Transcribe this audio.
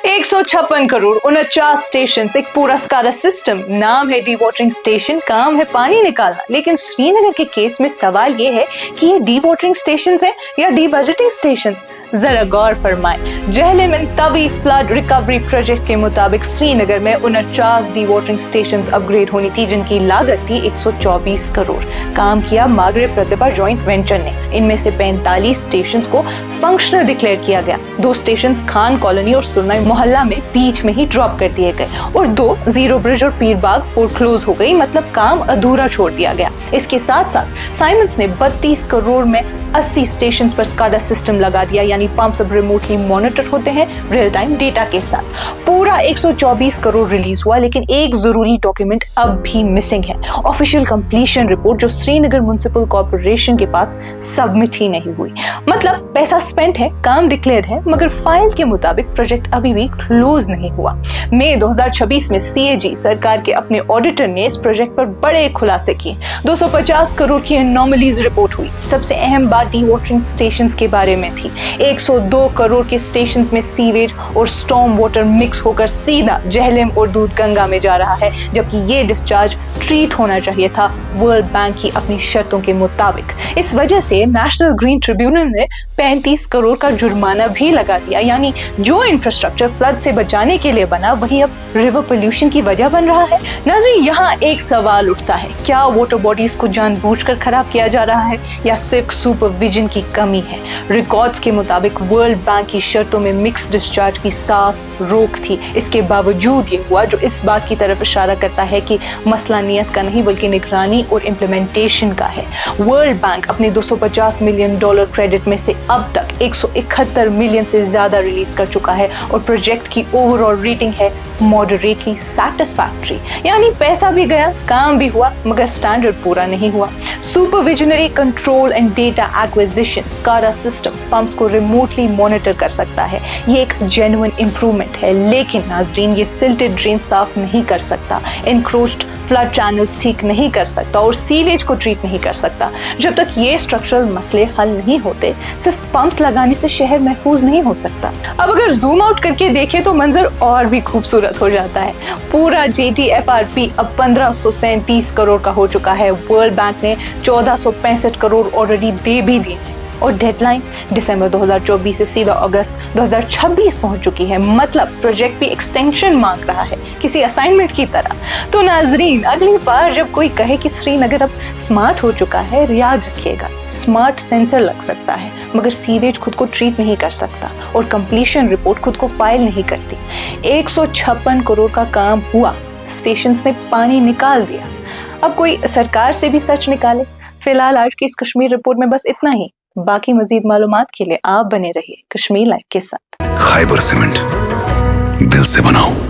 156 crore 49 station, एक पूरा SCADA system. नाम है डी वाटरिंग स्टेशन, काम है पानी निकालना। लेकिन श्रीनगर के केस में सवाल ये है कि ये डी वाटरिंग स्टेशन है या डी बजटिंग स्टेशन। जरा गौर फरमाए। Jhelum Tawi flood recovery project के मुताबिक श्रीनगर में 49 डी वाटरिंग स्टेशन अपग्रेड होनी थी, जिनकी लागत थी 124 करोड़। काम किया मागरेब प्रतिभा जॉइंट वेंचर ने। इनमें से 45 स्टेशन को फंक्शनल डिक्लेयर किया गया। 2 स्टेशन खान कॉलोनी और सुरनाई मोहल्ला में बीच में ही ड्रॉप कर दिए गए और 2 जीरो ब्रिज और पीर बाग फोरक्लोज हो गई, मतलब काम अधूरा छोड़ दिया गया। इसके साथ साथ साइमंस ने 32 करोड़ में 80 स्टेशन पर SCADA सिस्टम लगा दिया, यानी पंप्स अब रिमोटली मॉनिटर होते हैं रियल टाइम डेटा के साथ। पूरा 124 करोड़ रिलीज हुआ, लेकिन एक जरूरी डॉक्यूमेंट अब भी मिसिंग है। ऑफिशियल कंप्लीशन रिपोर्ट, जो श्रीनगर म्युनिसिपल कॉर्पोरेशन के पास सबमिट ही नहीं हुई। मतलब पैसा स्पेंड है, काम डिक्लेयर है, मगर फाइल के मुताबिक प्रोजेक्ट अभी भी क्लोज नहीं हुआ। मई 2026 में CAG सरकार के अपने ऑडिटर ने इस प्रोजेक्ट पर बड़े खुलासे किए। 250 करोड़ की एनोमलीज रिपोर्ट हुई। सबसे अहम बात डी वाटरिंग स्टेशंस के बारे में थी। 102 करोड़ के स्टेशंस में सीवेज और स्टॉर्म वाटर मिक्स होकर सीधा जहलम और दूध गंगा में जा रहा है, जबकि ये डिस्चार्ज ट्रीट होना चाहिए था वर्ल्ड बैंक की अपनी शर्तों के मुताबिक। इस वजह से नेशनल ग्रीन ट्रिब्यूनल ने 35 करोड़ का जुर्माना भी लगा दिया, यानी जो इंफ्रास्ट्रक्चर फ्लड से बचाने के लिए बना वही अब रिवर पोल्यूशन की वजह बन रहा है। नाज़रीन, यहाँ एक सवाल उठता है, क्या वाटर बॉडीज को जानबूझकर खराब किया जा रहा है या सिर्फ सुपरविजन की कमी है? रिकॉर्ड्स के मुताबिक वर्ल्ड बैंक की शर्तों में मिक्स डिस्चार्ज की साफ रोक थी। इसके बावजूद ये हुआ, जो इस बात की तरफ इशारा करता है कि मसला नियत का नहीं बल्कि निगरानी और इम्प्लीमेंटेशन का है। वर्ल्ड बैंक अपने $250 मिलियन क्रेडिट में से अब तक 171 मिलियन से ज्यादा रिलीज कर चुका है और प्रोजेक्ट की ओवरऑल रेटिंग है मॉडरेटली सैटिस्फैक्टरी, यानी पैसा भी गया, काम भी हुआ, मगर स्टैंडर्ड पूरा नहीं हुआ। सुपरविजनरी control and data acquisition SCADA system pumps को रिमोटली मॉनिटर कर सकता है। ये एक जेन्युइन इंप्रूवमेंट है, लेकिन नाजरीन ये सिल्टेड ड्रेन साफ नहीं कर सकता, इनक्रोच्ड फ्लड चैनल्स ठीक नहीं कर सकता और सीवेज को ट्रीट नहीं कर सकता। जब तक ये स्ट्रक्चरल मसले हल नहीं होते, सिर्फ पंप्स लगाने से शहर महफूज नहीं हो सकता। अब अगर जूम आउट करके देखें तो मंजर और भी खूबसूरत हो जाता है। पूरा JTFRP अब 1537 करोड़ का हो चुका है। वर्ल्ड बैंक ने 1465 करोड़ ऑलरेडी दे भी दिए हैं और डेडलाइन दिसंबर 2024 से सीधा अगस्त 2026 पहुंच चुकी है। मतलब प्रोजेक्ट भी एक्सटेंशन मांग रहा है, किसी असाइनमेंट की तरह। तो नाजरीन, अगली बार जब कोई कहे कि श्रीनगर अब स्मार्ट हो चुका है, याद रखिएगा, स्मार्ट सेंसर लग सकता है मगर सीवेज खुद को ट्रीट नहीं कर सकता और कंप्लीशन रिपोर्ट खुद को फाइल नहीं करती। 156 करोड़ का काम हुआ, स्टेशन ने पानी निकाल दिया। अब कोई सरकार से भी सच निकाले। फिलहाल आज की इस कश्मीर रिपोर्ट में बस इतना ही। बाकी मजीद मालूमात के लिए आप बने रहिए कश्मीर लाइव के साथ। खैबर सीमेंट, दिल से बनाओ।